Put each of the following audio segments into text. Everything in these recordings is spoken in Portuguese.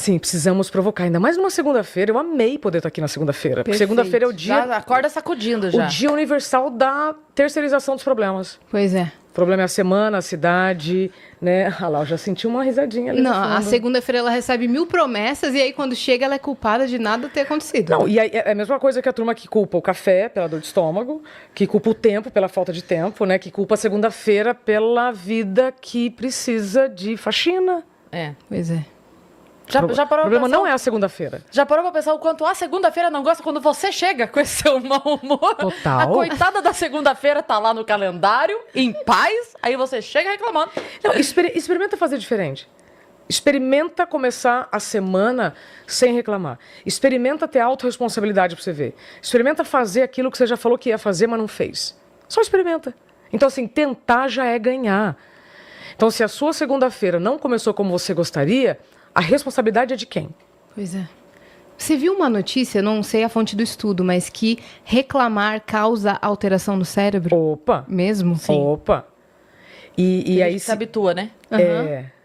Sim, precisamos provocar. Ainda mais numa segunda-feira. Eu amei poder estar aqui na segunda-feira. Porque segunda-feira é o dia... Já acorda sacudindo já. O dia universal da terceirização dos problemas. Pois é. O problema é a semana, a cidade, né? Ah lá, eu já senti uma risadinha ali. Não, no fundo. a segunda-feira ela recebe 1000 promessas e aí quando chega ela é culpada de nada ter acontecido. Não, e aí é a mesma coisa que a turma que culpa o café pela dor de estômago, que culpa o tempo pela falta de tempo, né? Que culpa a segunda-feira pela vida que precisa de faxina. Pois é. Já O parou problema pra pensar, não é a segunda-feira. Já parou pra pensar o quanto a segunda-feira não gosta quando você chega com esse seu mau humor? Total. A coitada da segunda-feira tá lá no calendário, em paz, aí você chega reclamando. Não, experimenta fazer diferente. Experimenta começar a semana sem reclamar. Experimenta ter autorresponsabilidade pra você ver. Experimenta fazer aquilo que você já falou que ia fazer, mas não fez. Só experimenta. Então, assim, tentar já é ganhar. Então, se a sua segunda-feira não começou como você gostaria, a responsabilidade é de quem? Pois é. Você viu uma notícia, não sei a fonte do estudo, mas que reclamar causa alteração no cérebro? Opa! Mesmo? Opa! E aí se habitua, né?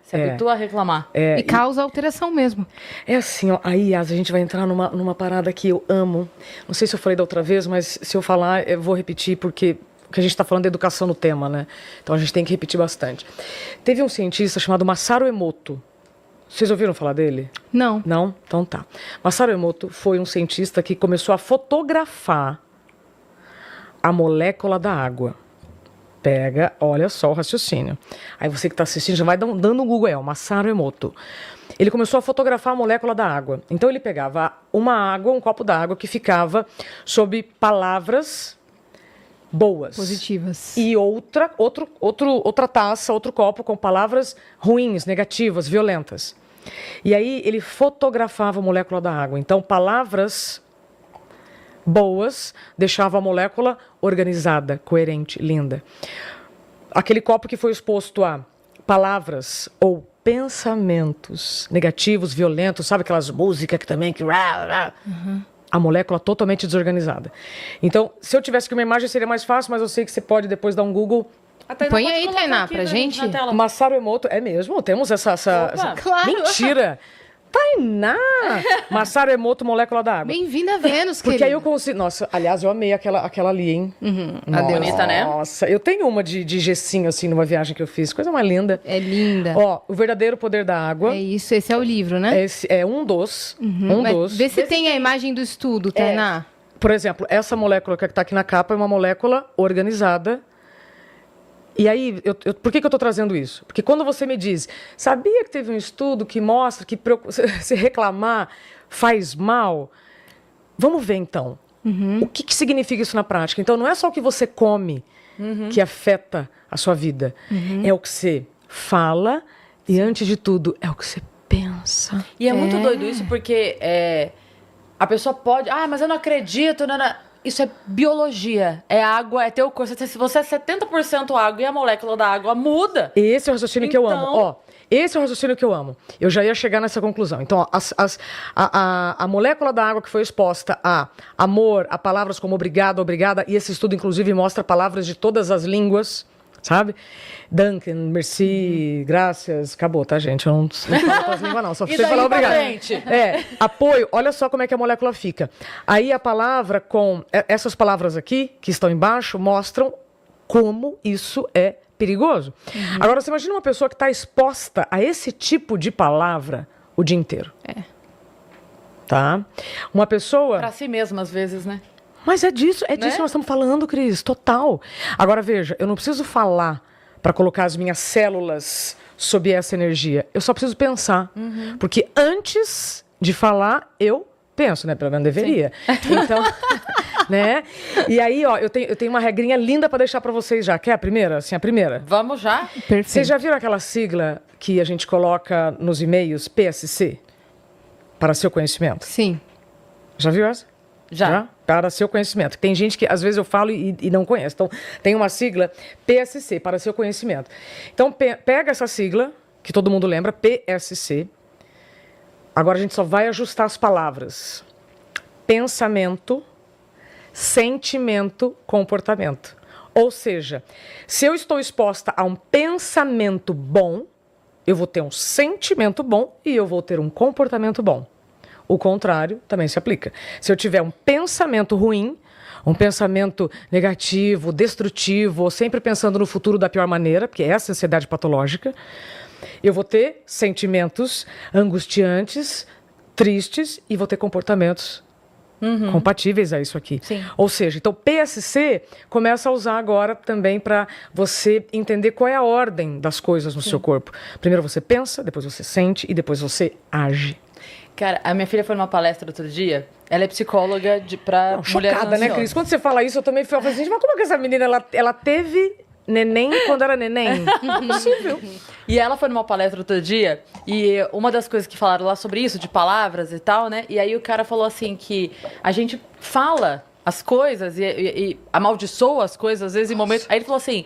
Se habitua a reclamar. E causa alteração mesmo. É assim, ó, aí a gente vai entrar numa parada que eu amo. Não sei se eu falei da outra vez, mas se eu falar, eu vou repetir porque a gente está falando de educação no tema, né? Então a gente tem que repetir bastante. Teve um cientista chamado Masaru Emoto. Vocês ouviram falar dele? Não. Não? Então tá. Masaru Emoto foi um cientista que começou a fotografar a molécula da água. Pega, olha só o raciocínio. Aí você que está assistindo já vai dando um Google, Masaru Emoto. Ele começou a fotografar a molécula da água. Então ele pegava um copo d'água que ficava sob palavras boas. Positivas. E outra taça, outro copo com palavras ruins, negativas, violentas. E aí ele fotografava a molécula da água. Então, palavras boas deixavam a molécula organizada, coerente, linda. Aquele copo que foi exposto a palavras ou pensamentos negativos, violentos, sabe aquelas músicas que também... A molécula totalmente desorganizada. Então, se eu tivesse que uma imagem seria mais fácil, mas eu sei que você pode depois dar um Google. Põe aí, Tainá, pra gente. Masaru Emoto, é mesmo? Temos essa Claro. Mentira! Tainá! Masaru Emoto, molécula da água. Bem-vinda a Vênus, Porque querida. aí eu consigo... Nossa, aliás, eu amei aquela ali, hein? A deusa. Bonita, né? Nossa, eu tenho uma de gessinho, assim, numa viagem que eu fiz. Coisa mais linda. É linda. Ó, O Verdadeiro Poder da Água. É isso, esse é o livro, né? Esse é um dos. Mas vê se tem a imagem do estudo, Tainá. Por exemplo, essa molécula que está aqui na capa é uma molécula organizada. E aí, por que eu estou trazendo isso? Porque quando você me diz, sabia que teve um estudo que mostra que se reclamar faz mal? Vamos ver, então. O que significa isso na prática? Então, não é só o que você come que afeta a sua vida. É o que você fala e, antes de tudo, é o que você pensa. E é muito doido isso, porque a pessoa pode... Ah, mas eu não acredito. Isso é biologia. É água, é teu corpo. Se você é 70% água e a molécula da água muda... Esse é o raciocínio que eu amo. Ó, esse é o raciocínio que eu amo. Eu já ia chegar nessa conclusão. Então, ó, a molécula da água que foi exposta a amor, a palavras como obrigado, obrigada, e esse estudo, inclusive, mostra palavras de todas as línguas, sabe? Duncan, merci, graças, acabou, tá, gente? Eu não falo outras línguas, não. Só sei falar obrigado. Apoio, olha só como é que a molécula fica. Aí a palavra com... Essas palavras aqui, que estão embaixo, mostram como isso é perigoso. Agora, você imagina uma pessoa que está exposta a esse tipo de palavra o dia inteiro. Tá? Uma pessoa... Pra si mesma, às vezes, né? Mas é disso que nós estamos falando, Cris, total. Agora, veja, eu não preciso falar para colocar as minhas células sob essa energia. Eu só preciso pensar. Porque antes de falar, eu penso, né? Pelo menos deveria. Então, né? E aí, ó, eu tenho uma regrinha linda para deixar para vocês já. Quer a primeira? Assim, a primeira? Vamos já? Perfeito. Vocês já viram aquela sigla que a gente coloca nos e-mails, PSC? Para seu conhecimento? Sim. Já viu essa? Já. Para seu conhecimento. Tem gente que, às vezes, eu falo e não conhece. Então, tem uma sigla PSC, para seu conhecimento. Então, pega essa sigla, que todo mundo lembra, PSC. Agora, a gente só vai ajustar as palavras. Pensamento, sentimento, comportamento. Ou seja, se eu estou exposta a um pensamento bom, eu vou ter um sentimento bom e eu vou ter um comportamento bom. O contrário também se aplica. Se eu tiver um pensamento ruim, um pensamento negativo, destrutivo, ou sempre pensando no futuro da pior maneira, porque essa é a ansiedade patológica, eu vou ter sentimentos angustiantes, tristes, e vou ter comportamentos compatíveis a isso aqui. Sim. Ou seja, então PSC começa a usar agora também para você entender qual é a ordem das coisas no seu corpo. Primeiro você pensa, depois você sente e depois você age. Cara, a minha filha foi numa palestra outro dia. Ela é psicóloga pra mulheres Chocada, né, Cris? Quando você fala isso, eu também falei assim, mas como é que essa menina, ela teve neném quando era neném? Impossível. E ela foi numa palestra outro dia, e uma das coisas que falaram lá sobre isso, de palavras e tal, né? E aí o cara falou assim que a gente fala as coisas e amaldiçoa as coisas, às vezes, em momentos... Aí ele falou assim,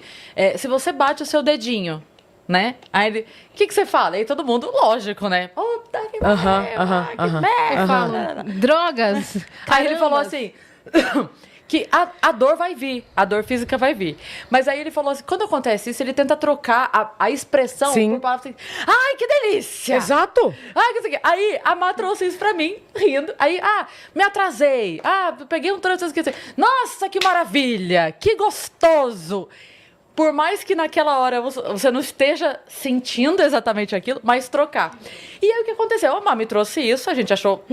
se você bate o seu dedinho, né? Aí ele, o que você fala? Aí todo mundo, lógico, né? Puta que merda, que merda. Eu falo, drogas. Aí ele falou assim... que a dor vai vir, a dor física vai vir. Mas aí ele falou assim, quando acontece isso, ele tenta trocar a expressão por palavras assim, ai, que delícia! Exato! Ai, que isso aqui. Aí a Má trouxe isso pra mim, rindo. Aí, me atrasei. Peguei um trânsito, esqueci. Nossa, que maravilha! Que gostoso! Por mais que naquela hora você não esteja sentindo exatamente aquilo, mas trocar. E aí o que aconteceu? A Má me trouxe isso, a gente achou...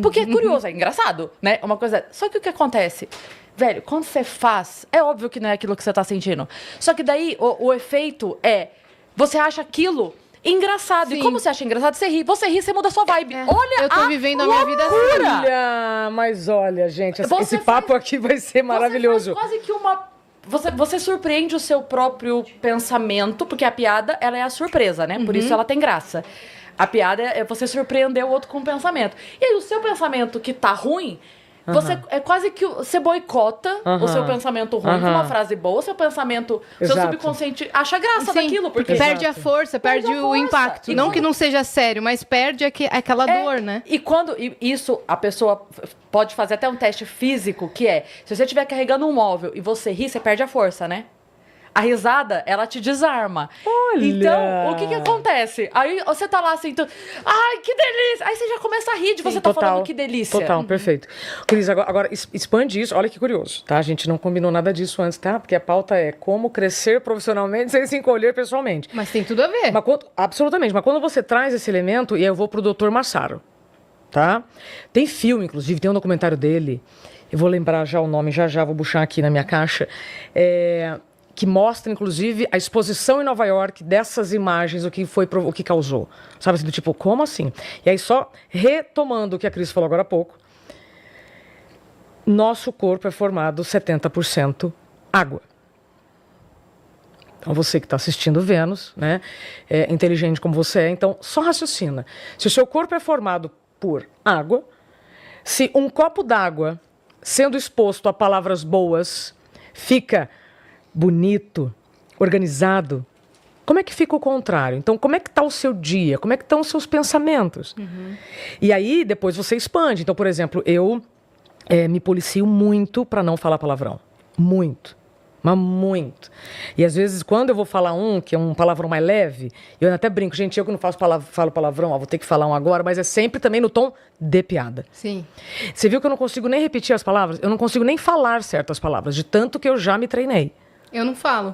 Porque é curioso, é engraçado, né? Uma coisa... Só que o que acontece? Velho, quando você faz, é óbvio que não é aquilo que você tá sentindo. Só que daí o efeito é... Você acha aquilo engraçado. Sim. E como você acha engraçado, você ri. Você ri, você muda a sua vibe. Olha, eu tô vivendo a minha vida assim. Olha, mas olha, gente, esse papo aqui vai ser maravilhoso. Você faz quase que uma... Você surpreende o seu próprio pensamento, porque a piada, ela é a surpresa, né? Por isso ela tem graça. A piada é você surpreender o outro com o pensamento. E aí o seu pensamento que tá ruim, você é quase que você boicota o seu pensamento ruim com uma frase boa, seu pensamento, seu subconsciente acha graça daquilo, porque perde a força, perde o impacto. Não que não seja sério, mas perde aquela dor, né? E quando isso, a pessoa pode fazer até um teste físico, que é, se você estiver carregando um móvel e você ri, você perde a força, né? A risada, ela te desarma. Olha! Então, o que acontece? Aí você tá lá assim, ai, que delícia! Aí você já começa a rir de você tá falando que delícia. Total, perfeito. Cris, agora expande isso, olha que curioso, tá? A gente não combinou nada disso antes, tá? Porque a pauta é como crescer profissionalmente sem se encolher pessoalmente. Mas tem tudo a ver. Absolutamente, mas quando você traz esse elemento, e aí eu vou pro Dr. Massaro, tá? Tem filme, inclusive, tem um documentário dele, eu vou lembrar já o nome, já vou puxar aqui na minha caixa, que mostra, inclusive, a exposição em Nova York dessas imagens, o que causou. Sabe assim, do tipo, como assim? E aí, só retomando o que a Cris falou agora há pouco, nosso corpo é formado 70% água. Então, você que está assistindo Vênus, né, inteligente como você é, então, só raciocina. Se o seu corpo é formado por água, se um copo d'água, sendo exposto a palavras boas, fica bonito, organizado, como é que fica o contrário? Então, como é que está o seu dia? Como é que estão os seus pensamentos? E aí, depois você expande. Então, por exemplo, eu me policio muito para não falar palavrão. Muito. Mas muito. E às vezes, quando eu vou falar que é um palavrão mais leve, eu até brinco, gente, eu que não falo palavrão, vou ter que falar um agora, mas é sempre também no tom de piada. Sim. Você viu que eu não consigo nem repetir as palavras? Eu não consigo nem falar certas palavras, de tanto que eu já me treinei. Eu não falo.